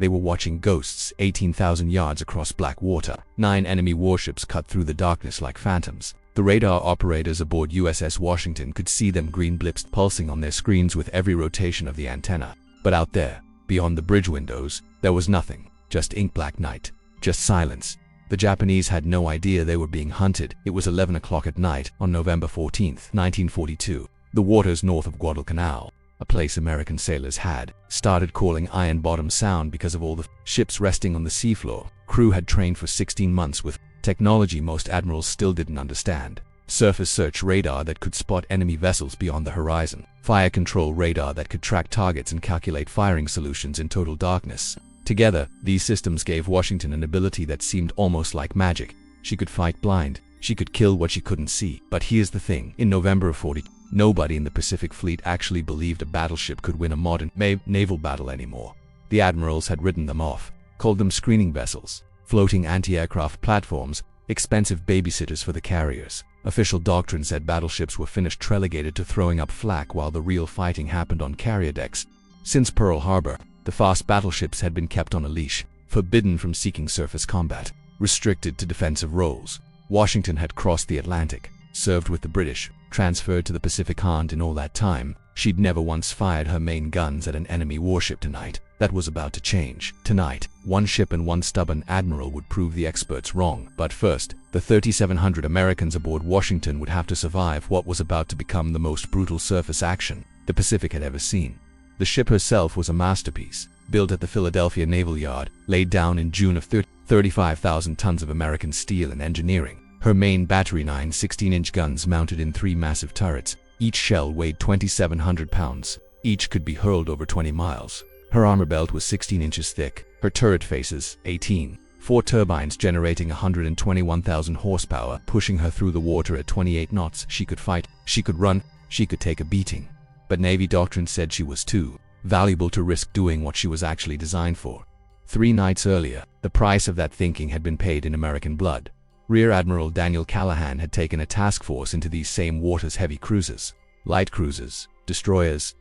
They were watching ghosts 18,000 yards across black water. 9 enemy warships cut through the darkness like phantoms. The radar operators aboard USS Washington could see them green blips pulsing on their screens with every rotation of the antenna. But out there, beyond the bridge windows, there was nothing. Just ink-black night. Just silence. The Japanese had no idea they were being hunted. It was 11 o'clock at night on November 14, 1942. The waters north of Guadalcanal, a place American sailors had started calling Iron Bottom Sound because of all the ships resting on the seafloor. Crew had trained for 16 months with technology most admirals still didn't understand. Surface search radar that could spot enemy vessels beyond the horizon. Fire control radar that could track targets and calculate firing solutions in total darkness. Together, these systems gave Washington an ability that seemed almost like magic. She could fight blind. She could kill what she couldn't see. But here's the thing. In November of 40, nobody in the Pacific Fleet actually believed a battleship could win a modern naval battle anymore. The admirals had written them off, called them screening vessels, floating anti-aircraft platforms, expensive babysitters for the carriers. Official doctrine said battleships were finished relegated to throwing up flak while the real fighting happened on carrier decks. Since Pearl Harbor, the fast battleships had been kept on a leash, forbidden from seeking surface combat, restricted to defensive roles. Washington had crossed the Atlantic, served with the British, transferred to the Pacific, and in all that time, she'd never once fired her main guns at an enemy warship. Tonight, that was about to change. Tonight, one ship and one stubborn admiral would prove the experts wrong. But first, the 3,700 Americans aboard Washington would have to survive what was about to become the most brutal surface action the Pacific had ever seen. The ship herself was a masterpiece, built at the Philadelphia Naval Yard, laid down in June of 35,000 tons of American steel and engineering. Her main battery 9 16-inch guns mounted in 3 massive turrets. Each shell weighed 2,700 pounds. Each could be hurled over 20 miles. Her armor belt was 16 inches thick. Her turret faces, 18. 4 turbines generating 121,000 horsepower, pushing her through the water at 28 knots. She could fight, she could run, she could take a beating. But Navy doctrine said she was too valuable to risk doing what she was actually designed for. 3 nights earlier, the price of that thinking had been paid in American blood. Rear Admiral Daniel Callahan had taken a task force into these same waters. Heavy cruisers, light cruisers, destroyers,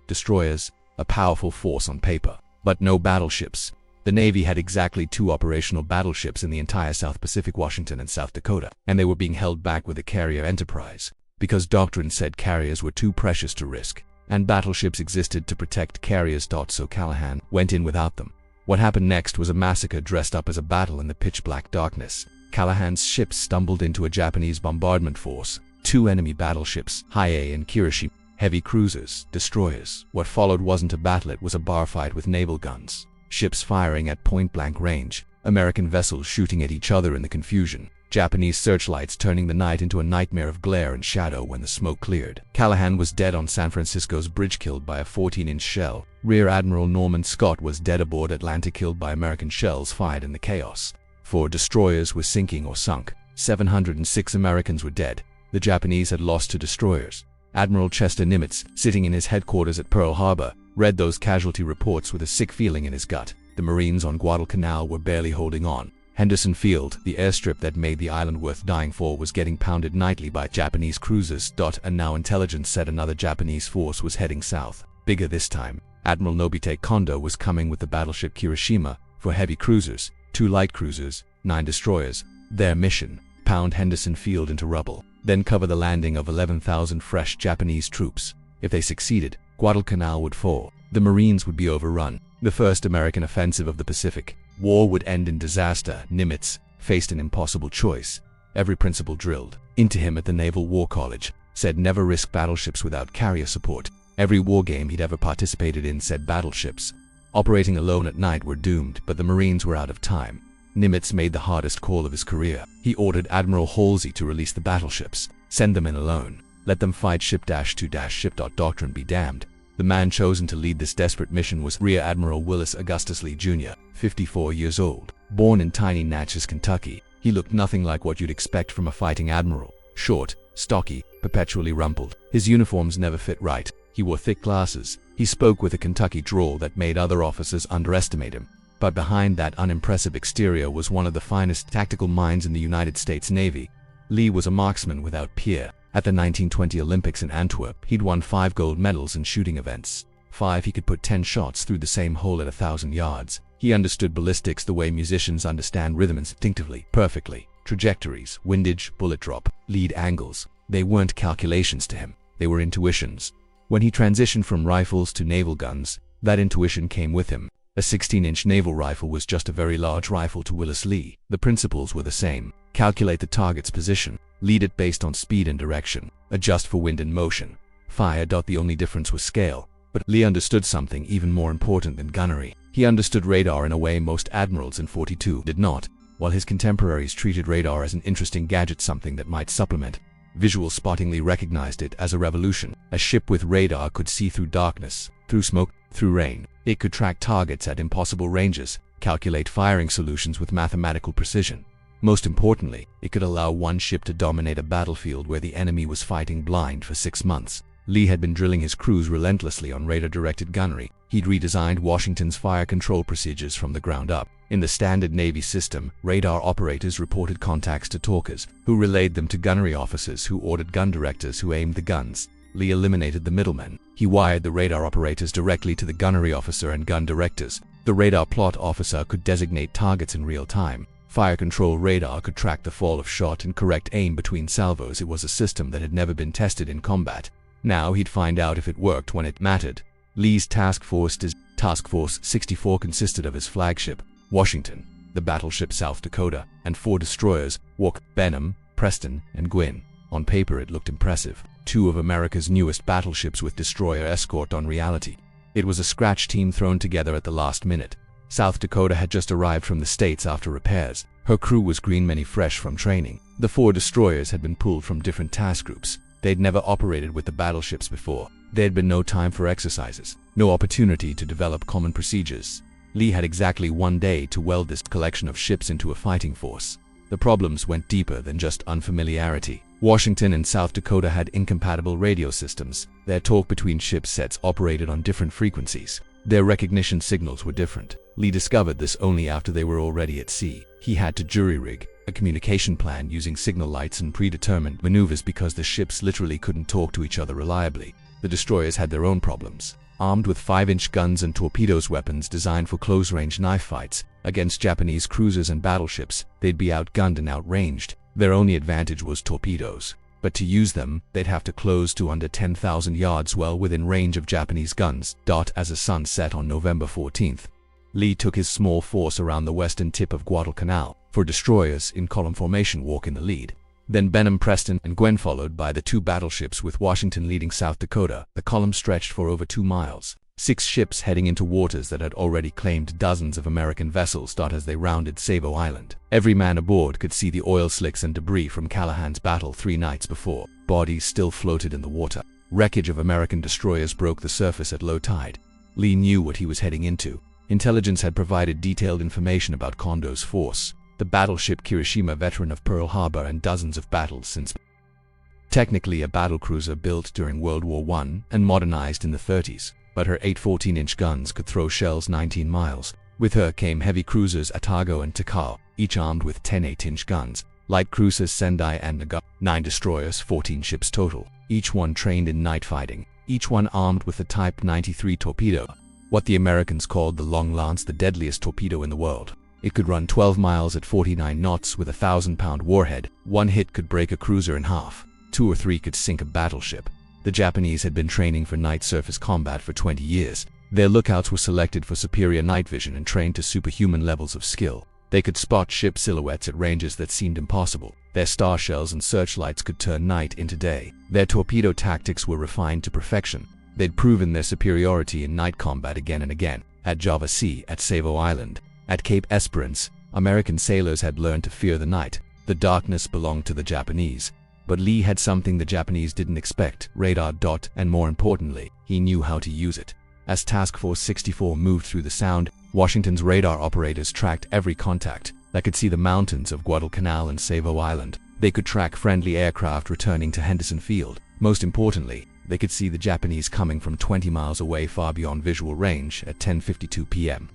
a powerful force on paper, but no battleships. The Navy had exactly 2 operational battleships in the entire South Pacific, Washington and South Dakota, and they were being held back with the carrier Enterprise, because doctrine said carriers were too precious to risk, and battleships existed to protect carriers. So Callahan went in without them. What happened next was a massacre dressed up as a battle in the pitch-black darkness. Callahan's ships stumbled into a Japanese bombardment force. 2 enemy battleships, Hiei and Kirishima, heavy cruisers, destroyers. What followed wasn't a battle, it was a bar fight with naval guns. Ships firing at point-blank range, American vessels shooting at each other in the confusion, Japanese searchlights turning the night into a nightmare of glare and shadow when the smoke cleared. Callahan was dead on San Francisco's bridge, killed by a 14-inch shell. Rear Admiral Norman Scott was dead aboard Atlanta, killed by American shells fired in the chaos. 4 destroyers were sinking or sunk. 706 Americans were dead. The Japanese had lost 2 destroyers. Admiral Chester Nimitz, sitting in his headquarters at Pearl Harbor, read those casualty reports with a sick feeling in his gut. The Marines on Guadalcanal were barely holding on. Henderson Field, the airstrip that made the island worth dying for, was getting pounded nightly by Japanese cruisers. And now intelligence said another Japanese force was heading south. Bigger this time. Admiral Nobite Kondo was coming with the battleship Kirishima, 4 heavy cruisers, 2 light cruisers, 9 destroyers. Their mission: pound Henderson Field into rubble, then cover the landing of 11,000 fresh Japanese troops. If they succeeded, Guadalcanal would fall. The Marines would be overrun. The first American offensive of the Pacific. War would end in disaster. Nimitz faced an impossible choice. Every principal drilled into him at the Naval War College said never risk battleships without carrier support. Every war game he'd ever participated in said battleships operating alone at night were doomed, but the Marines were out of time. Nimitz made the hardest call of his career. He ordered Admiral Halsey to release the battleships, send them in alone, let them fight ship-to-ship. Doctrine be damned. The man chosen to lead this desperate mission was Rear Admiral Willis Augustus Lee Jr., 54 years old. Born in tiny Natchez, Kentucky, he looked nothing like what you'd expect from a fighting admiral. Short, stocky, perpetually rumpled. His uniforms never fit right. He wore thick glasses. He spoke with a Kentucky drawl that made other officers underestimate him. But behind that unimpressive exterior was one of the finest tactical minds in the United States Navy. Lee was a marksman without peer. At the 1920 Olympics in Antwerp, he'd won 5 gold medals in shooting events. 5 he could put 10 shots through the same hole at 1,000 yards. He understood ballistics the way musicians understand rhythm instinctively, perfectly. Trajectories, windage, bullet drop, lead angles. They weren't calculations to him, they were intuitions. When he transitioned from rifles to naval guns, that intuition came with him. A 16-inch naval rifle was just a very large rifle to Willis Lee. The principles were the same. Calculate the target's position, lead it based on speed and direction, adjust for wind and motion. Fire. The only difference was scale. But Lee understood something even more important than gunnery. He understood radar in a way most admirals in 42 did not, while his contemporaries treated radar as an interesting gadget, something that might supplement. Visual spotting. Lee recognized it as a revolution. A ship with radar could see through darkness, through smoke, through rain. It could track targets at impossible ranges, calculate firing solutions with mathematical precision. Most importantly, it could allow one ship to dominate a battlefield where the enemy was fighting blind for 6 months. Lee had been drilling his crews relentlessly on radar-directed gunnery. He'd redesigned Washington's fire control procedures from the ground up. In the standard Navy system, radar operators reported contacts to talkers, who relayed them to gunnery officers who ordered gun directors who aimed the guns. Lee eliminated the middlemen. He wired the radar operators directly to the gunnery officer and gun directors. The radar plot officer could designate targets in real time. Fire control radar could track the fall of shot and correct aim between salvos. It was a system that had never been tested in combat. Now he'd find out if it worked when it mattered. Lee's Task Force 64 consisted of his flagship, Washington, the battleship South Dakota, and 4 destroyers, Walk, Benham, Preston, and Gwynn. On paper it looked impressive. 2 of America's newest battleships with destroyer escort. On reality, it was a scratch team thrown together at the last minute. South Dakota had just arrived from the States after repairs. Her crew was green, many fresh from training. The 4 destroyers had been pulled from different task groups. They'd never operated with the battleships before. There had been no time for exercises, no opportunity to develop common procedures. Lee had exactly 1 day to weld this collection of ships into a fighting force. The problems went deeper than just unfamiliarity. Washington and South Dakota had incompatible radio systems. Their talk between ship sets operated on different frequencies. Their recognition signals were different. Lee discovered this only after they were already at sea. He had to jury-rig a communication plan using signal lights and predetermined maneuvers because the ships literally couldn't talk to each other reliably. The destroyers had their own problems. Armed with 5-inch guns and torpedoes, weapons designed for close-range knife fights against Japanese cruisers and battleships, they'd be outgunned and outranged. Their only advantage was torpedoes. But to use them, they'd have to close to under 10,000 yards, well within range of Japanese guns. As the sun set on November 14th, Lee took his small force around the western tip of Guadalcanal. 4 destroyers in column formation, Walk in the lead. Then Benham, Preston, and Gwynn followed by the 2 battleships with Washington leading South Dakota. The column stretched for over 2 miles. 6 ships heading into waters that had already claimed dozens of American vessels. As they rounded Savo Island, every man aboard could see the oil slicks and debris from Callahan's battle 3 nights before. Bodies still floated in the water. Wreckage of American destroyers broke the surface at low tide. Lee knew what he was heading into. Intelligence had provided detailed information about Kondo's force. The battleship Kirishima, veteran of Pearl Harbor and dozens of battles since. Technically a battlecruiser built during World War I and modernized in the 30s, but her 8 14-inch guns could throw shells 19 miles. With her came heavy cruisers Atago and Takao, each armed with 10 8-inch guns. Light cruisers Sendai and Naga. 9 destroyers, 14 ships total, each one trained in night fighting, each one armed with the Type 93 torpedo. What the Americans called the Long Lance, the deadliest torpedo in the world. It could run 12 miles at 49 knots with a 1,000-pound warhead. One hit could break a cruiser in half. 2 or 3 could sink a battleship. The Japanese had been training for night surface combat for 20 years. Their lookouts were selected for superior night vision and trained to superhuman levels of skill. They could spot ship silhouettes at ranges that seemed impossible. Their star shells and searchlights could turn night into day. Their torpedo tactics were refined to perfection. They'd proven their superiority in night combat again and again. At Java Sea, at Savo Island, at Cape Esperance, American sailors had learned to fear the night. The darkness belonged to the Japanese. But Lee had something the Japanese didn't expect: radar. And more importantly, he knew how to use it. As Task Force 64 moved through the Sound, Washington's radar operators tracked every contact. They could see the mountains of Guadalcanal and Savo Island. They could track friendly aircraft returning to Henderson Field. Most importantly, they could see the Japanese coming from 20 miles away, far beyond visual range, at 10:52 p.m.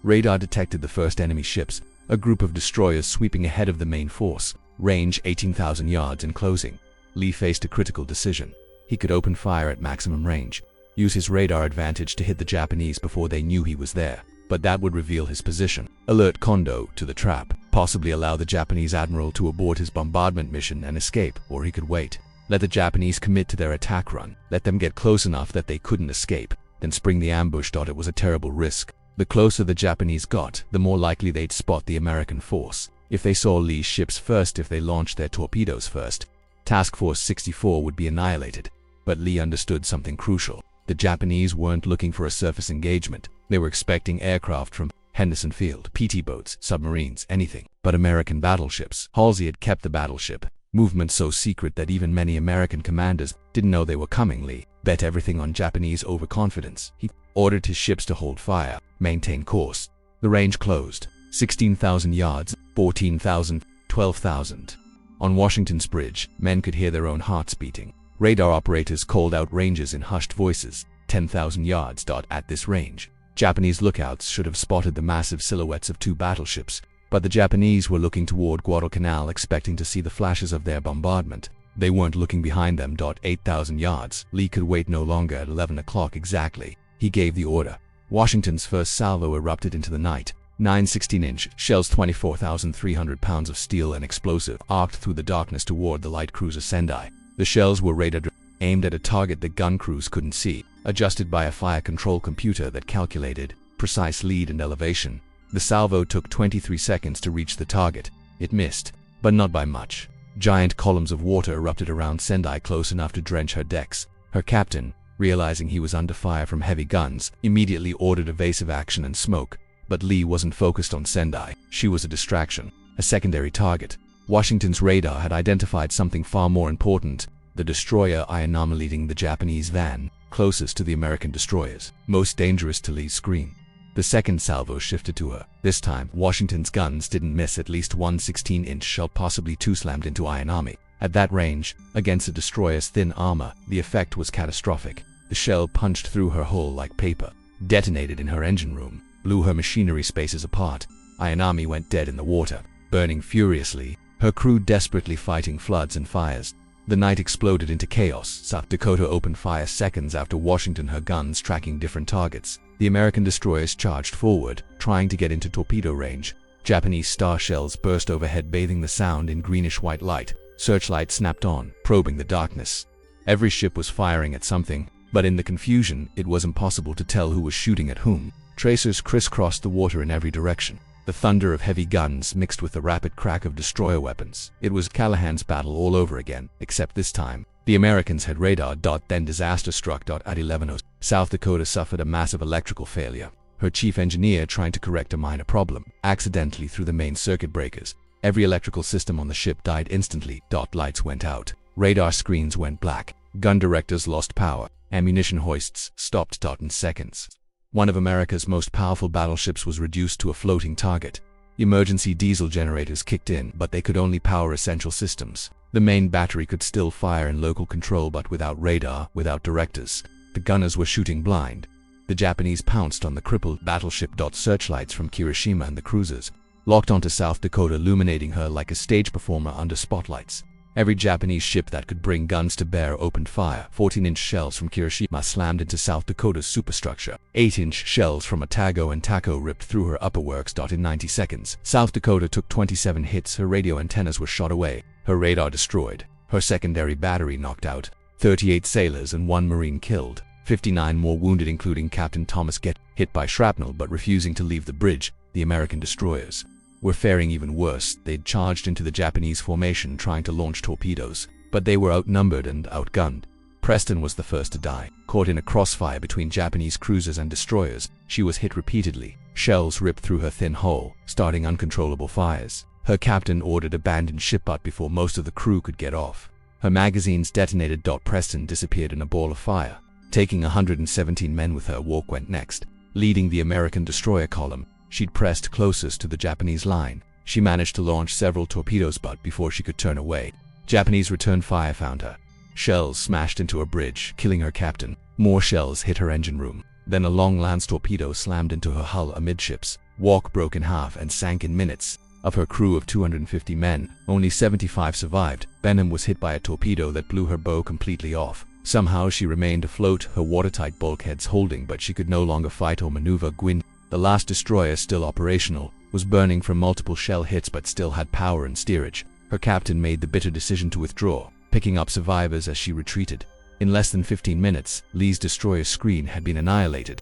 Radar detected the first enemy ships, a group of destroyers sweeping ahead of the main force, range 18,000 yards and closing. Lee faced a critical decision. He could open fire at maximum range, use his radar advantage to hit the Japanese before they knew he was there. but that would reveal his position. Alert Kondo to the trap, possibly allow the Japanese admiral to abort his bombardment mission and escape, or he could wait. Let the Japanese commit to their attack run, let them get close enough that they couldn't escape, then spring the ambush. It was a terrible risk. The closer the Japanese got, the more likely they'd spot the American force. If they saw Lee's ships first, if they launched their torpedoes first, Task Force 64 would be annihilated. But Lee understood something crucial. The Japanese weren't looking for a surface engagement. They were expecting aircraft from Henderson Field, PT boats, submarines, anything but American battleships. Halsey had kept the Battleship movement so secret that even many American commanders didn't know they were coming. Lee bet everything on Japanese overconfidence. He ordered his ships to hold fire, maintain course. The range closed. 16,000 yards, 14,000, 12,000. On Washington's bridge, men could hear their own hearts beating. Radar operators called out ranges in hushed voices. 10,000 yards. At this range, Japanese lookouts should have spotted the massive silhouettes of two battleships, but the Japanese were looking toward Guadalcanal, expecting to see the flashes of their bombardment. They weren't looking behind them. 8,000 yards. Lee could wait no longer. At 11 o'clock exactly, he gave the order. Washington's first salvo erupted into the night. 9 16-inch shells, 24,300 pounds of steel and explosive, arced through the darkness toward the light cruiser Sendai. The shells were radar aimed at a target the gun crews couldn't see, adjusted by a fire control computer that calculated precise lead and elevation. The salvo took 23 seconds to reach the target. It missed, but not by much. Giant columns of water erupted around Sendai, close enough to drench her decks. Her captain, realizing he was under fire from heavy guns, immediately ordered evasive action and smoke. But Lee wasn't focused on Sendai. She was a distraction, a secondary target. Washington's radar had identified something far more important: the destroyer Ayanama leading the Japanese van, closest to the American destroyers, most dangerous to Lee's screen. The second salvo shifted to her. This time, Washington's guns didn't miss. At least one 16-inch shell, possibly two, slammed into Ayanami. At that range, against a destroyer's thin armor, the effect was catastrophic. The shell punched through her hull like paper, detonated in her engine room, blew her machinery spaces apart. Ayanami went dead in the water, burning furiously, her crew desperately fighting floods and fires. The night exploded into chaos. South Dakota opened fire seconds after Washington, her guns tracking different targets. The American destroyers charged forward, trying to get into torpedo range. Japanese star shells burst overhead, bathing the sound in greenish-white light. Searchlights snapped on, probing the darkness. Every ship was firing at something, but in the confusion, it was impossible to tell who was shooting at whom. Tracers crisscrossed the water in every direction. The thunder of heavy guns mixed with the rapid crack of destroyer weapons. It was Callahan's battle all over again, except this time the Americans had radar. Then disaster struck. At 11:00, South Dakota suffered a massive electrical failure. Her chief engineer, trying to correct a minor problem, accidentally threw the main circuit breakers. Every electrical system on the ship died instantly. Lights went out. Radar screens went black. Gun directors lost power. Ammunition hoists stopped. In seconds, one of America's most powerful battleships was reduced to a floating target. Emergency diesel generators kicked in, but they could only power essential systems. The main battery could still fire in local control, but without radar, without directors. The gunners were shooting blind. The Japanese pounced on the crippled battleship. Searchlights from Kirishima and the cruisers locked onto South Dakota, illuminating her like a stage performer under spotlights. Every Japanese ship that could bring guns to bear opened fire. 14-inch shells from Kirishima slammed into South Dakota's superstructure. 8-inch shells from Otago and Taco ripped through her upper works. In 90 seconds, South Dakota took 27 hits. Her radio antennas were shot away. Her radar destroyed. Her secondary battery knocked out. 38 sailors and 1 Marine killed. 59 more wounded, including Captain Thomas, get hit by shrapnel but refusing to leave the bridge. The American destroyers were faring even worse. They'd charged into the Japanese formation trying to launch torpedoes, but they were outnumbered and outgunned. Preston was the first to die. Caught in a crossfire between Japanese cruisers and destroyers, she was hit repeatedly. Shells ripped through her thin hull, starting uncontrollable fires. Her captain ordered abandoned ship, but before most of the crew could get off, her magazines detonated. Preston disappeared in a ball of fire. Taking 117 men with her, Walk went next. Leading the American destroyer column, she'd pressed closest to the Japanese line. She managed to launch several torpedoes, but before she could turn away, Japanese return fire found her. Shells smashed into her bridge, killing her captain. More shells hit her engine room. Then a long lance torpedo slammed into her hull amidships. Walk broke in half and sank in minutes. Of her crew of 250 men, only 75 survived. Benham was hit by a torpedo that blew her bow completely off. Somehow she remained afloat, her watertight bulkheads holding, but she could no longer fight or maneuver. Gwyn, The last destroyer, still operational, was burning from multiple shell hits but still had power and steerage. Her captain made the bitter decision to withdraw, picking up survivors as she retreated. In less than 15 minutes, Lee's destroyer screen had been annihilated.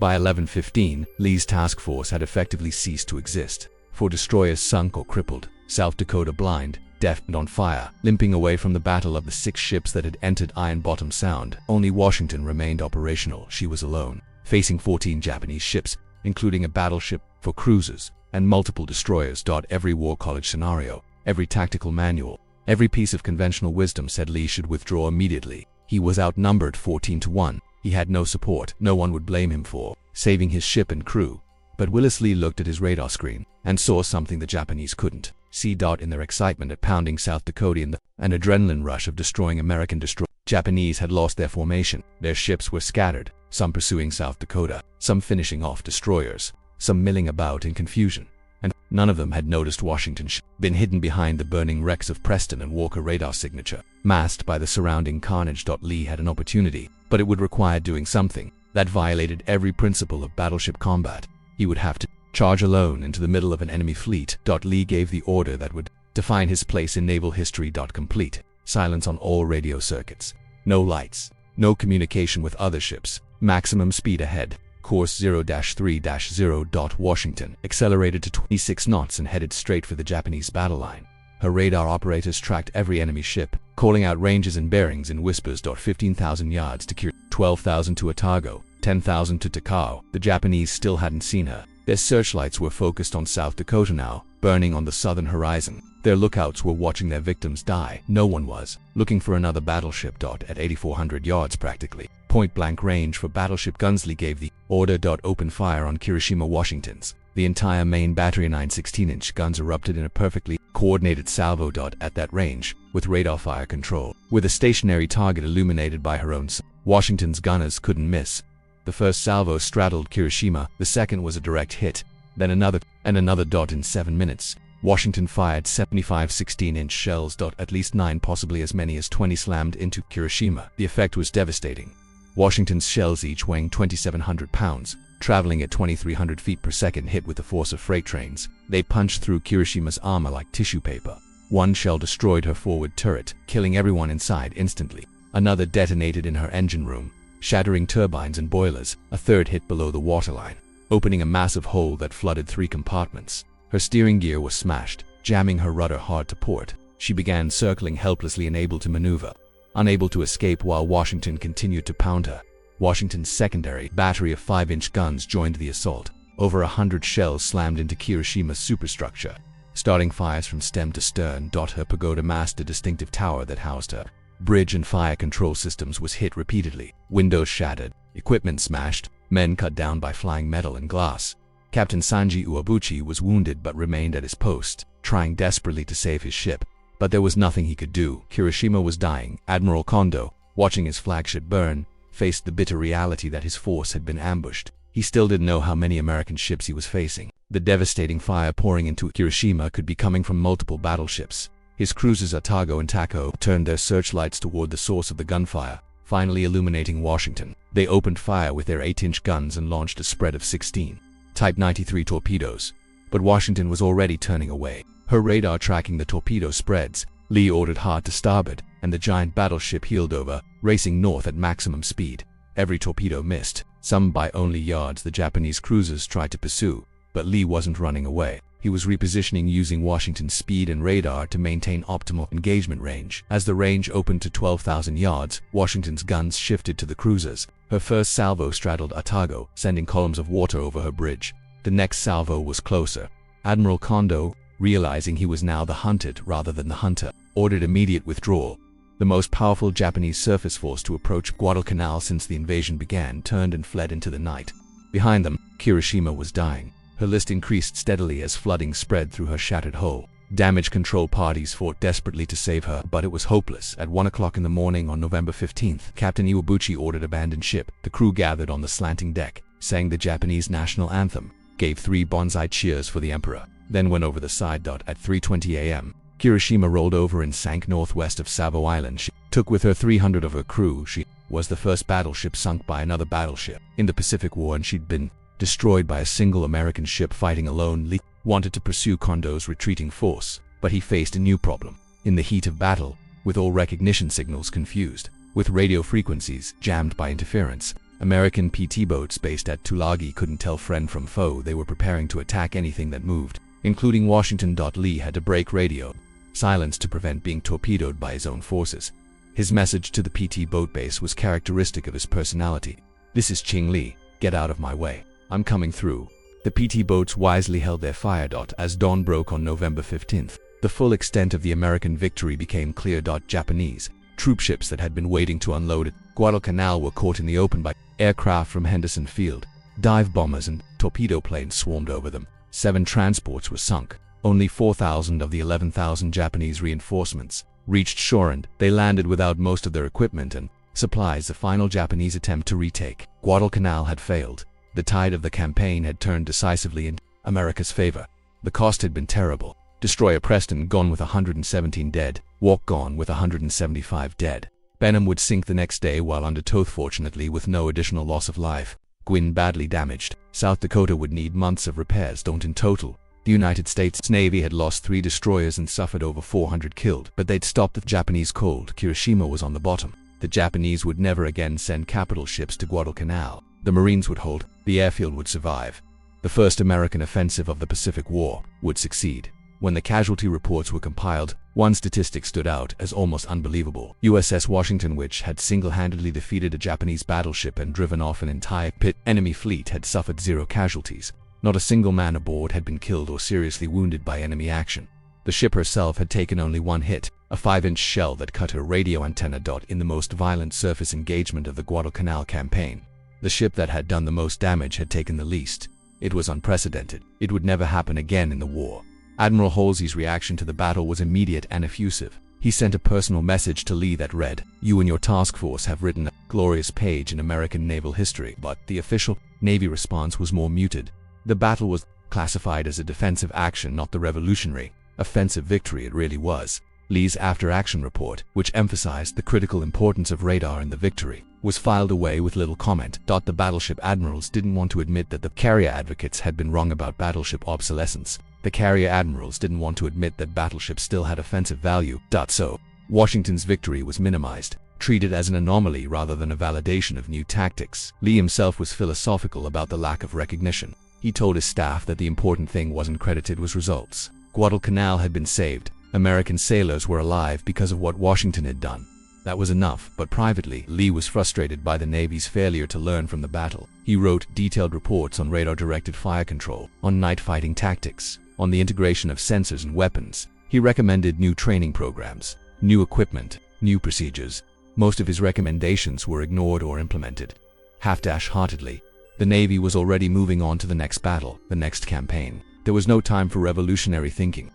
By 11:15, Lee's task force had effectively ceased to exist. 4 destroyers sunk or crippled, South Dakota blind, deaf and on fire, limping away from the battle of the 6 ships that had entered Iron Bottom Sound. Only Washington remained operational. She was alone, facing 14 Japanese ships, including a battleship, 4 cruisers, and multiple destroyers. Every war college scenario, every tactical manual, every piece of conventional wisdom said Lee should withdraw immediately. He was outnumbered 14-1. He had no support. No one would blame him for saving his ship and crew. But Willis Lee looked at his radar screen and saw something the Japanese couldn't see. In their excitement at pounding South Dakota in an adrenaline rush of destroying American destroyers, Japanese had lost their formation. Their ships were scattered, some pursuing South Dakota, some finishing off destroyers, some milling about in confusion. And none of them had noticed Washington's ship, been hidden behind the burning wrecks of Preston and Walker radar signature, masked by the surrounding carnage. Lee had an opportunity, but it would require doing something that violated every principle of battleship combat. He would have to charge alone into the middle of an enemy fleet. Lee gave the order that would define his place in naval history. Complete silence on all radio circuits. No lights, no communication with other ships. Maximum speed ahead. Course 0-3-0. Washington accelerated to 26 knots and headed straight for the Japanese battle line. Her radar operators tracked every enemy ship, calling out ranges and bearings in whispers. 15,000 yards to Kirishima, 12,000 to Otago, 10,000 to Takao. The Japanese still hadn't seen her. Their searchlights were focused on South Dakota now, burning on the southern horizon. Their lookouts were watching their victims die. No one was looking for another battleship. At 8,400 yards, practically point-blank range for battleship guns, Lee gave the order. Open fire on Kirishima, Washington's. The entire main battery of 9 16-inch guns erupted in a perfectly coordinated salvo. At that range, with radar fire control, with a stationary target illuminated by her own sun, Washington's gunners couldn't miss. The first salvo straddled Kirishima, the second was a direct hit, then another, and another. In 7 minutes, Washington fired 75 16-inch shells. At least 9, possibly as many as 20, slammed into Kirishima. The effect was devastating. Washington's shells each weighing 2,700 pounds, traveling at 2,300 feet per second, hit with the force of freight trains. They punched through Kirishima's armor like tissue paper. One shell destroyed her forward turret, killing everyone inside instantly. Another detonated in her engine room, shattering turbines and boilers. A third hit below the waterline, opening a massive hole that flooded 3 compartments. Her steering gear was smashed, jamming her rudder hard to port. She began circling helplessly, unable to maneuver, unable to escape while Washington continued to pound her. Washington's secondary battery of 5-inch guns joined the assault. Over 100 shells slammed into Kirishima's superstructure, starting fires from stem to stern. Her pagoda masked a distinctive tower that housed her bridge and fire control systems was hit repeatedly. Windows shattered, equipment smashed, men cut down by flying metal and glass. Captain Sanji Uebuchi was wounded but remained at his post, trying desperately to save his ship. But there was nothing he could do. Kirishima was dying. Admiral Kondo, watching his flagship burn, faced the bitter reality that his force had been ambushed. He still didn't know how many American ships he was facing. The devastating fire pouring into Kirishima could be coming from multiple battleships. His cruisers Otago and Takao turned their searchlights toward the source of the gunfire, finally illuminating Washington. They opened fire with their 8-inch guns and launched a spread of 16 Type 93 torpedoes. But Washington was already turning away, her radar tracking the torpedo spreads. Lee ordered hard to starboard, and the giant battleship heeled over, racing north at maximum speed. Every torpedo missed, some by only yards. The Japanese cruisers tried to pursue, but Lee wasn't running away. He was repositioning using Washington's speed and radar to maintain optimal engagement range. As the range opened to 12,000 yards, Washington's guns shifted to the cruisers. Her first salvo straddled Otago, sending columns of water over her bridge. The next salvo was closer. Admiral Kondo, realizing he was now the hunted rather than the hunter, ordered immediate withdrawal. The most powerful Japanese surface force to approach Guadalcanal since the invasion began turned and fled into the night. Behind them, Kirishima was dying. Her list increased steadily as flooding spread through her shattered hull. Damage control parties fought desperately to save her, but it was hopeless. At 1 o'clock in the morning on November 15th, Captain Uebuchi ordered abandon ship. The crew gathered on the slanting deck, sang the Japanese national anthem, gave 3 bonsai cheers for the emperor, then went over the side. At 3:20 a.m., Kirishima rolled over and sank northwest of Savo Island. She took with her 300 of her crew. She was the first battleship sunk by another battleship in the Pacific War, and she'd been destroyed by a single American ship fighting alone. Lee wanted to pursue Kondo's retreating force, but he faced a new problem. In the heat of battle, with all recognition signals confused, with radio frequencies jammed by interference, American PT boats based at Tulagi couldn't tell friend from foe. They were preparing to attack anything that moved, including Washington. Lee had to break radio silence to prevent being torpedoed by his own forces. His message to the PT boat base was characteristic of his personality. "This is Ching Lee. Get out of my way. I'm coming through." The PT boats wisely held their fire. As dawn broke on November 15th, the full extent of the American victory became clear. Japanese troopships that had been waiting to unload at Guadalcanal were caught in the open by aircraft from Henderson Field. Dive bombers and torpedo planes swarmed over them. 7 transports were sunk. Only 4,000 of the 11,000 Japanese reinforcements reached shore, and they landed without most of their equipment and supplies. The final Japanese attempt to retake Guadalcanal had failed. The tide of the campaign had turned decisively in America's favor. The cost had been terrible. Destroyer Preston gone with 117 dead, Walk gone with 175 dead. Benham would sink the next day while under tow, fortunately with no additional loss of life. Gwin badly damaged. South Dakota would need months of repairs. In total, the United States Navy had lost 3 destroyers and suffered over 400 killed, but they'd stopped the Japanese cold. Kirishima was on the bottom. The Japanese would never again send capital ships to Guadalcanal. The Marines would hold. The airfield would survive. The first American offensive of the Pacific War would succeed. When the casualty reports were compiled, one statistic stood out as almost unbelievable. USS Washington, which had single-handedly defeated a Japanese battleship and driven off an entire enemy fleet, had suffered 0 casualties. Not a single man aboard had been killed or seriously wounded by enemy action. The ship herself had taken only one hit, a 5-inch shell that cut her radio antenna. In the most violent surface engagement of the Guadalcanal campaign, the ship that had done the most damage had taken the least. It was unprecedented. It would never happen again in the war. Admiral Halsey's reaction to the battle was immediate and effusive. He sent a personal message to Lee that read, "You and your task force have written a glorious page in American naval history." But the official Navy response was more muted. The battle was classified as a defensive action, not the revolutionary, offensive victory it really was. Lee's after-action report, which emphasized the critical importance of radar in the victory, was filed away with little comment. The battleship admirals didn't want to admit that the carrier advocates had been wrong about battleship obsolescence. The carrier admirals didn't want to admit that battleships still had offensive value. So, Washington's victory was minimized, treated as an anomaly rather than a validation of new tactics. Lee himself was philosophical about the lack of recognition. He told his staff that the important thing wasn't credited was results. Guadalcanal had been saved. American sailors were alive because of what Washington had done. That was enough, but privately, Lee was frustrated by the Navy's failure to learn from the battle. He wrote detailed reports on radar-directed fire control, on night fighting tactics, on the integration of sensors and weapons. He recommended new training programs, new equipment, new procedures. Most of his recommendations were ignored or implemented half-heartedly. The Navy was already moving on to the next battle, the next campaign. There was no time for revolutionary thinking.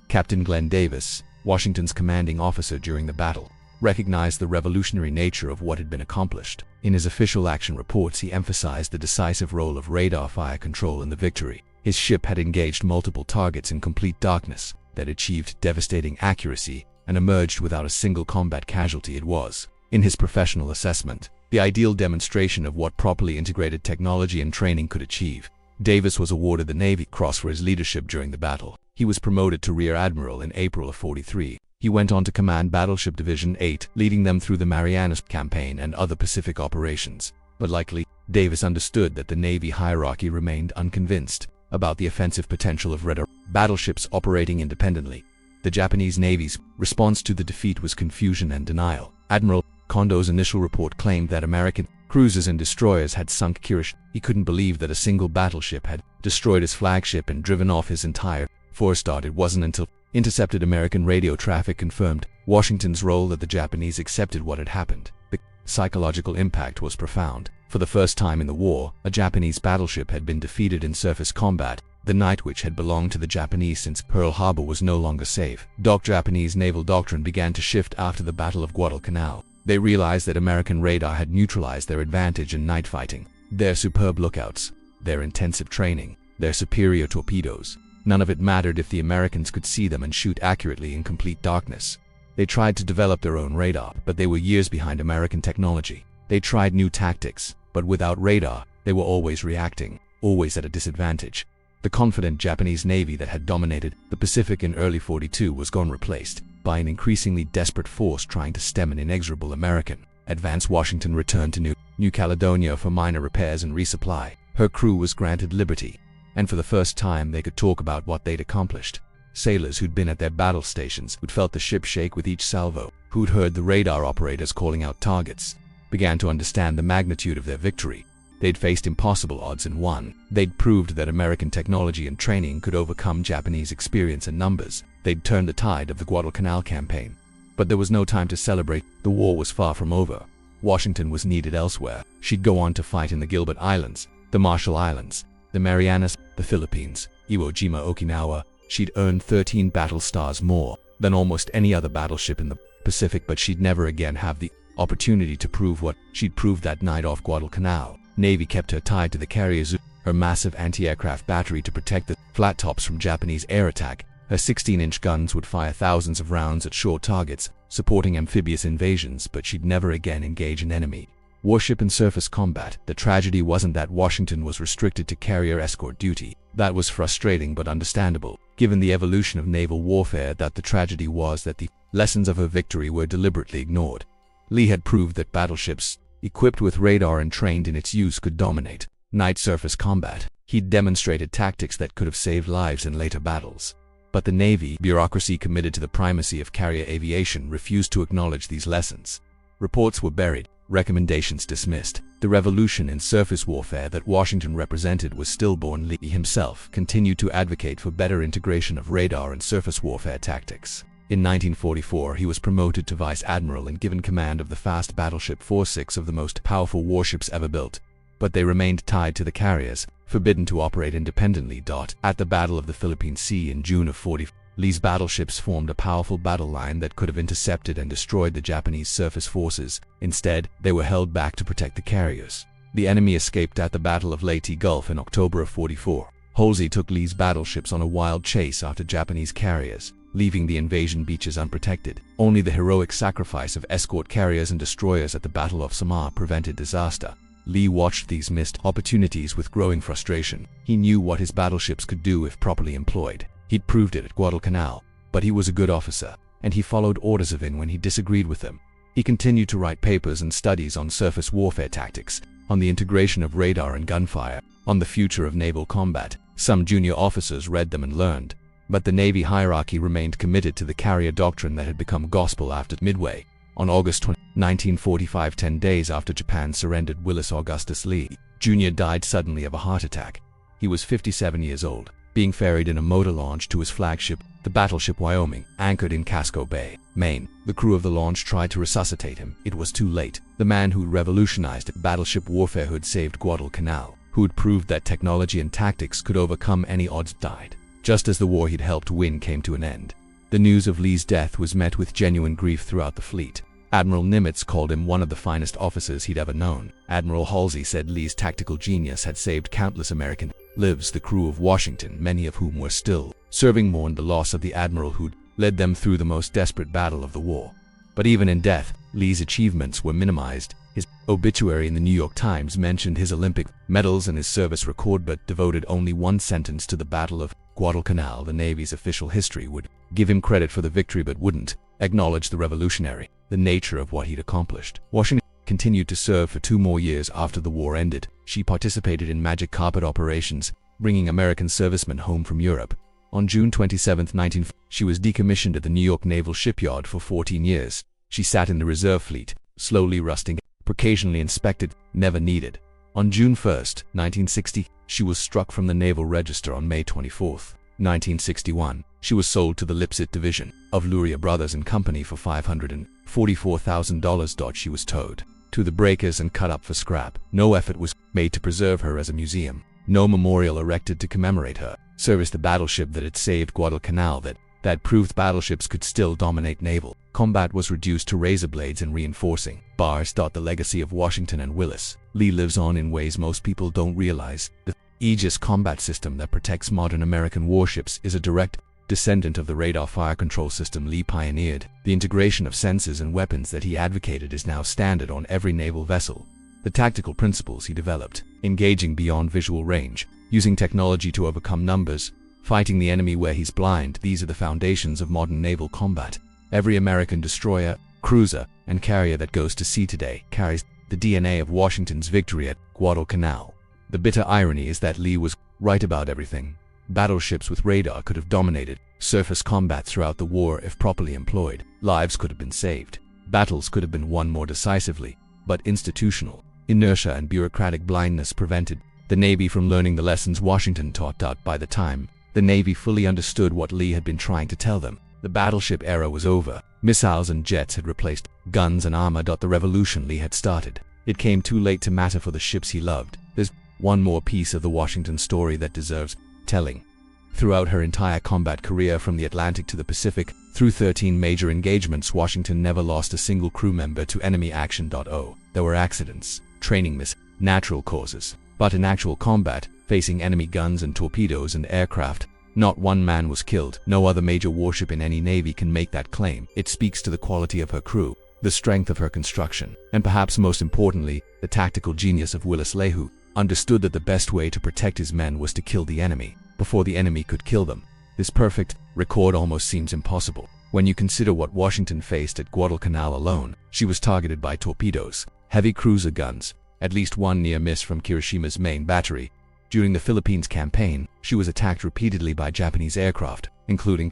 Captain Glenn Davis, Washington's commanding officer during the battle, recognized the revolutionary nature of what had been accomplished. In his official action reports, he emphasized the decisive role of radar fire control in the victory. His ship had engaged multiple targets in complete darkness, that achieved devastating accuracy, and emerged without a single combat casualty. It was, in his professional assessment, the ideal demonstration of what properly integrated technology and training could achieve. Davis was awarded the Navy Cross for his leadership during the battle. He was promoted to Rear Admiral in April of '43. He went on to command Battleship Division 8, leading them through the Marianas Campaign and other Pacific operations. But likely, Davis understood that the Navy hierarchy remained unconvinced about the offensive potential of radar battleships operating independently. The Japanese Navy's response to the defeat was confusion and denial. Admiral Kondo's initial report claimed that American cruisers and destroyers had sunk Kirishima. He couldn't believe that a single battleship had destroyed his flagship and driven off his entire force. It wasn't until intercepted American radio traffic confirmed Washington's role that the Japanese accepted what had happened. The psychological impact was profound. For the first time in the war, a Japanese battleship had been defeated in surface combat. The night which had belonged to the Japanese since Pearl Harbor was no longer safe. Japanese naval doctrine began to shift after the Battle of Guadalcanal. They realized that American radar had neutralized their advantage in night fighting. Their superb lookouts, their intensive training, their superior torpedoes. None of it mattered if the Americans could see them and shoot accurately in complete darkness. They tried to develop their own radar, but they were years behind American technology. They tried new tactics, but without radar, They were always reacting, always at a disadvantage. The confident Japanese Navy that had dominated the Pacific in early 42 was gone, replaced by an increasingly desperate force trying to stem an inexorable American advance. Washington returned to New Caledonia for minor repairs and resupply. Her crew was granted liberty, and for the first time they could talk about what they'd accomplished. Sailors who'd been at their battle stations, who'd felt the ship shake with each salvo, who'd heard the radar operators calling out targets, began to understand the magnitude of their victory. They'd faced impossible odds and won. They'd proved that American technology and training could overcome Japanese experience and numbers. They'd turned the tide of the Guadalcanal campaign. But there was no time to celebrate. The war was far from over. Washington was needed elsewhere. She'd go on to fight in the Gilbert Islands, the Marshall Islands, the Marianas, the Philippines, Iwo Jima, Okinawa. She'd earned 13 battle stars, more than almost any other battleship in the Pacific, but she'd never again have the opportunity to prove what she'd proved that night off Guadalcanal. Navy kept her tied to the carriers, her massive anti-aircraft battery to protect the flat tops from Japanese air attack. Her 16-inch guns would fire thousands of rounds at short targets, supporting amphibious invasions, but she'd never again engage an enemy warship in surface combat. The tragedy wasn't that Washington was restricted to carrier escort duty. That was frustrating but understandable, given the evolution of naval warfare. That the tragedy was that the lessons of her victory were deliberately ignored. Lee had proved that battleships equipped with radar and trained in its use could dominate night surface combat. He'd demonstrated tactics that could have saved lives in later battles. But the Navy bureaucracy, committed to the primacy of carrier aviation, refused to acknowledge these lessons. Reports were buried, recommendations dismissed. The revolution in surface warfare that Washington represented was stillborn. Lee himself continued to advocate for better integration of radar and surface warfare tactics. In 1944, he was promoted to Vice Admiral and given command of the fast battleship force, 6 of the most powerful warships ever built. But they remained tied to the carriers, forbidden to operate independently. At the Battle of the Philippine Sea in June of 40, Lee's battleships formed a powerful battle line that could have intercepted and destroyed the Japanese surface forces. Instead, they were held back to protect the carriers. The enemy escaped at the Battle of Leyte Gulf in October of 44. Halsey took Lee's battleships on a wild chase after Japanese carriers, leaving the invasion beaches unprotected. Only the heroic sacrifice of escort carriers and destroyers at the Battle of Samar prevented disaster. Lee watched these missed opportunities with growing frustration. He knew what his battleships could do if properly employed. He'd proved it at Guadalcanal, but he was a good officer, and he followed orders even when he disagreed with them. He continued to write papers and studies on surface warfare tactics, on the integration of radar and gunfire, on the future of naval combat. Some junior officers read them and learned, but the Navy hierarchy remained committed to the carrier doctrine that had become gospel after Midway. On August 20, 1945, 10 days after Japan surrendered, Willis Augustus Lee, Jr. died suddenly of a heart attack. He was 57 years old, being ferried in a motor launch to his flagship, the battleship Wyoming, anchored in Casco Bay, Maine. The crew of the launch tried to resuscitate him. It was too late. The man who revolutionized battleship warfare, who had saved Guadalcanal, who had proved that technology and tactics could overcome any odds, died just as the war he'd helped win came to an end. The news of Lee's death was met with genuine grief throughout the fleet. Admiral Nimitz called him one of the finest officers he'd ever known. Admiral Halsey said Lee's tactical genius had saved countless American lives. The crew of Washington, many of whom were still serving, mourned the loss of the admiral who'd led them through the most desperate battle of the war. But even in death, Lee's achievements were minimized. His obituary in the New York Times mentioned his Olympic medals and his service record, but devoted only one sentence to the Battle of Guadalcanal. The Navy's official history would give him credit for the victory but wouldn't acknowledge the revolutionary, the nature of what he'd accomplished. Washington continued to serve for 2 more years after the war ended. She participated in Magic Carpet operations, bringing American servicemen home from Europe. On June 27, 1940, she was decommissioned at the New York Naval Shipyard for 14 years. She sat in the reserve fleet, slowly rusting, occasionally inspected, never needed. On June 1, 1960, she was struck from the Naval Register. On May 24, 1961, she was sold to the Lipset division of Luria Brothers and Company for $544,000. She was towed to the breakers and cut up for scrap. No effort was made to preserve her as a museum. No memorial erected to commemorate her service. The battleship that had saved Guadalcanal, that proved battleships could still dominate naval combat, was reduced to razor blades and reinforcing bars. The legacy of Washington and Willis Lee lives on in ways most people don't realize. The Aegis combat system that protects modern American warships is a direct descendant of the radar fire control system Lee pioneered. The integration of sensors and weapons that he advocated is now standard on every naval vessel. The tactical principles he developed: engaging beyond visual range, using technology to overcome numbers, fighting the enemy where he's blind. These are the foundations of modern naval combat. Every American destroyer, cruiser, and carrier that goes to sea today carries the DNA of Washington's victory at Guadalcanal. The bitter irony is that Lee was right about everything. Battleships with radar could have dominated surface combat throughout the war if properly employed. Lives could have been saved. Battles could have been won more decisively, but institutional inertia and bureaucratic blindness prevented the Navy from learning the lessons Washington taught. By the time the Navy fully understood what Lee had been trying to tell them, the battleship era was over. Missiles and jets had replaced guns and armor. The revolution Lee had started. It came too late to matter for the ships he loved. There's one more piece of the Washington story that deserves telling. Throughout her entire combat career, from the Atlantic to the Pacific, through 13 major engagements, Washington never lost a single crew member to enemy action. There were accidents, training misses, natural causes, but in actual combat, facing enemy guns and torpedoes and aircraft, not one man was killed. No other major warship in any navy can make that claim. It speaks to the quality of her crew, the strength of her construction, and perhaps most importantly, the tactical genius of Willis, who understood that the best way to protect his men was to kill the enemy before the enemy could kill them. This perfect record almost seems impossible when you consider what Washington faced at Guadalcanal alone. She was targeted by torpedoes, heavy cruiser guns, at least one near miss from Kirishima's main battery. During the Philippines campaign, she was attacked repeatedly by Japanese aircraft, including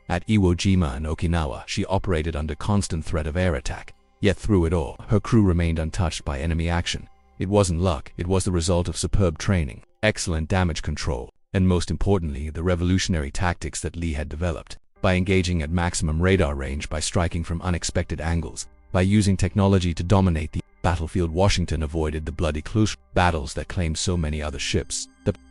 at Iwo Jima and Okinawa. She operated under constant threat of air attack. Yet through it all, her crew remained untouched by enemy action. It wasn't luck, it was the result of superb training, excellent damage control, and most importantly, the revolutionary tactics that Lee had developed. By engaging at maximum radar range, by striking from unexpected angles, by using technology to dominate the battlefield, Washington avoided the bloody close battles that claimed so many other ships.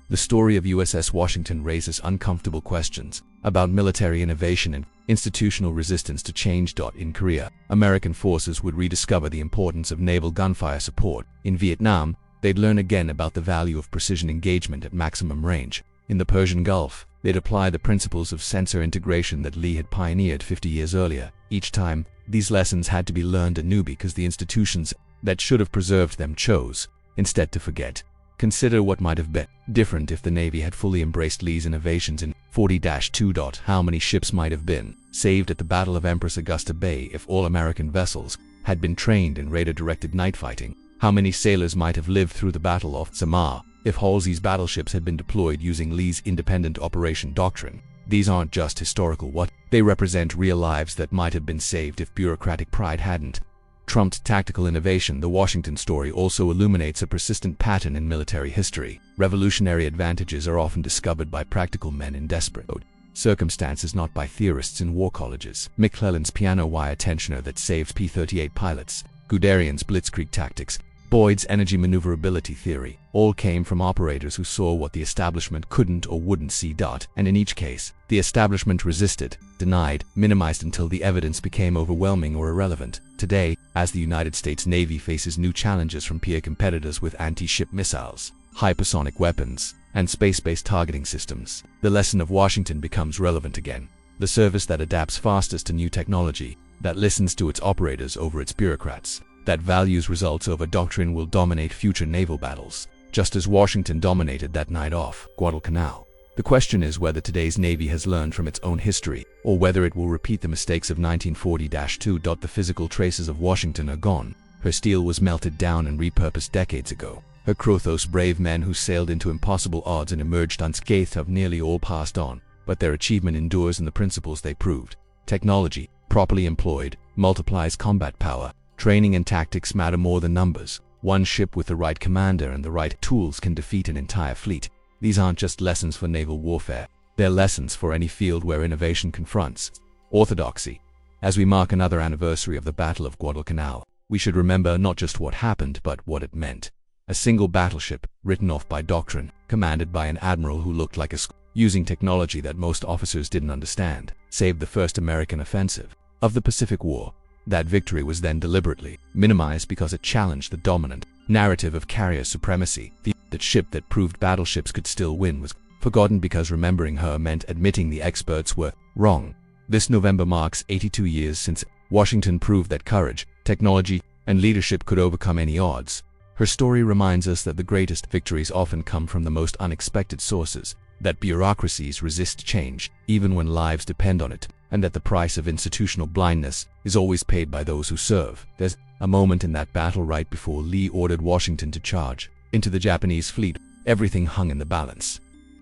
The story of USS Washington raises uncomfortable questions about military innovation and institutional resistance to change. In Korea, American forces would rediscover the importance of naval gunfire support. In Vietnam, they'd learn again about the value of precision engagement at maximum range. In the Persian Gulf, they'd apply the principles of sensor integration that Lee had pioneered 50 years earlier. Each time, these lessons had to be learned anew because the institutions that should have preserved them chose instead to forget. Consider what might have been different if the Navy had fully embraced Lee's innovations in 40-2. How many ships might have been saved at the Battle of Empress Augusta Bay if all American vessels had been trained in radar-directed night fighting? How many sailors might have lived through the Battle of Samar if Halsey's battleships had been deployed using Lee's independent operation doctrine? These aren't just historical they represent real lives that might have been saved if bureaucratic pride hadn't trumped tactical innovation. The Washington story also illuminates a persistent pattern in military history. Revolutionary advantages are often discovered by practical men in desperate circumstances, not by theorists in war colleges. McClellan's piano wire tensioner that saved P-38 pilots, Guderian's blitzkrieg tactics, Boyd's energy maneuverability theory, all came from operators who saw what the establishment couldn't or wouldn't see. And in each case, the establishment resisted, denied, minimized until the evidence became overwhelming or irrelevant. Today, as the United States Navy faces new challenges from peer competitors with anti-ship missiles, hypersonic weapons, and space-based targeting systems, the lesson of Washington becomes relevant again. The service that adapts fastest to new technology, that listens to its operators over its bureaucrats, that values results over doctrine will dominate future naval battles, just as Washington dominated that night off Guadalcanal. The question is whether today's Navy has learned from its own history, or whether it will repeat the mistakes of 1940-2. The physical traces of Washington are gone. Her steel was melted down and repurposed decades ago. Her crew, those brave men who sailed into impossible odds and emerged unscathed, have nearly all passed on, but their achievement endures in the principles they proved. Technology, properly employed, multiplies combat power. Training and tactics matter more than numbers. One ship with the right commander and the right tools can defeat an entire fleet. These aren't just lessons for naval warfare. They're lessons for any field where innovation confronts orthodoxy. As we mark another anniversary of the Battle of Guadalcanal, we should remember not just what happened, but what it meant. A single battleship, written off by doctrine, commanded by an admiral who looked like a using technology that most officers didn't understand, saved the first American offensive of the Pacific War. That victory was then deliberately minimized because it challenged the dominant narrative of carrier supremacy. That ship that proved battleships could still win was forgotten because remembering her meant admitting the experts were wrong. This November marks 82 years since Washington proved that courage, technology, and leadership could overcome any odds. Her story reminds us that the greatest victories often come from the most unexpected sources, that bureaucracies resist change, even when lives depend on it, and that the price of institutional blindness is always paid by those who serve. There's a moment in that battle right before Lee ordered Washington to charge into the Japanese fleet. Everything hung in the balance.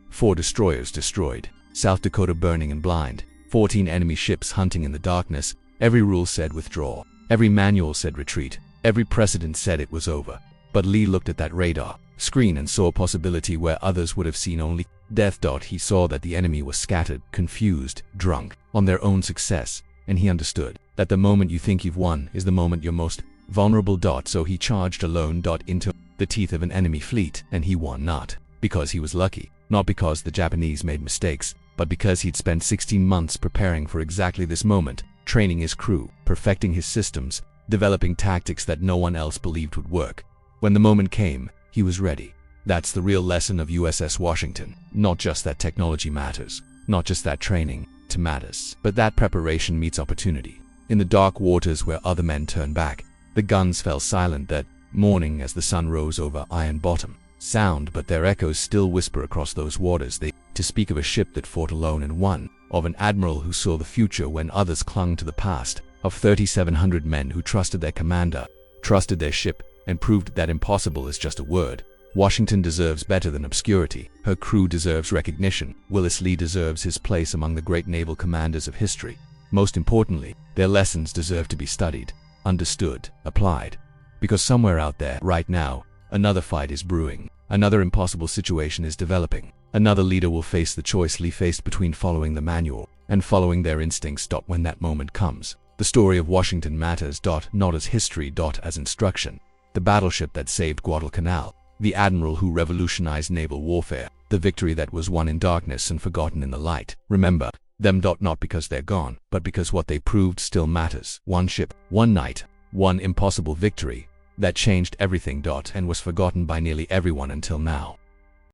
4 destroyers destroyed, South Dakota burning and blind, 14 enemy ships hunting in the darkness. Every rule said withdraw, every manual said retreat, every precedent said it was over. But Lee looked at that radar screen and saw a possibility where others would have seen only death. He saw that the enemy was scattered, confused, drunk on their own success, and he understood that the moment you think you've won is the moment you're most vulnerable. So he charged alone into the teeth of an enemy fleet, and he won not because he was lucky, not because the Japanese made mistakes, but because he'd spent 16 months preparing for exactly this moment, training his crew, perfecting his systems, developing tactics that no one else believed would work. When the moment came, he was ready. That's the real lesson of USS Washington. Not just that technology matters, not just that training matters, but that preparation meets opportunity. In the dark waters where other men turned back, the guns fell silent that morning as the sun rose over Iron Bottom. Sound, but their echoes still whisper across those waters. To speak of a ship that fought alone and won, of an admiral who saw the future when others clung to the past, of 3,700 men who trusted their commander, trusted their ship, and proved that impossible is just a word. Washington deserves better than obscurity. Her crew deserves recognition. Willis Lee deserves his place among the great naval commanders of history. Most importantly, their lessons deserve to be studied, understood, applied. Because somewhere out there, right now, another fight is brewing. Another impossible situation is developing. Another leader will face the choice Lee faced between following the manual and following their instincts. When that moment comes, the story of Washington matters. Not as history, as instruction. The battleship that saved Guadalcanal, the admiral who revolutionized naval warfare, the victory that was won in darkness and forgotten in the light. Remember them. Not because they're gone, but because what they proved still matters. One ship, one night, one impossible victory that changed everything. And was forgotten by nearly everyone until now.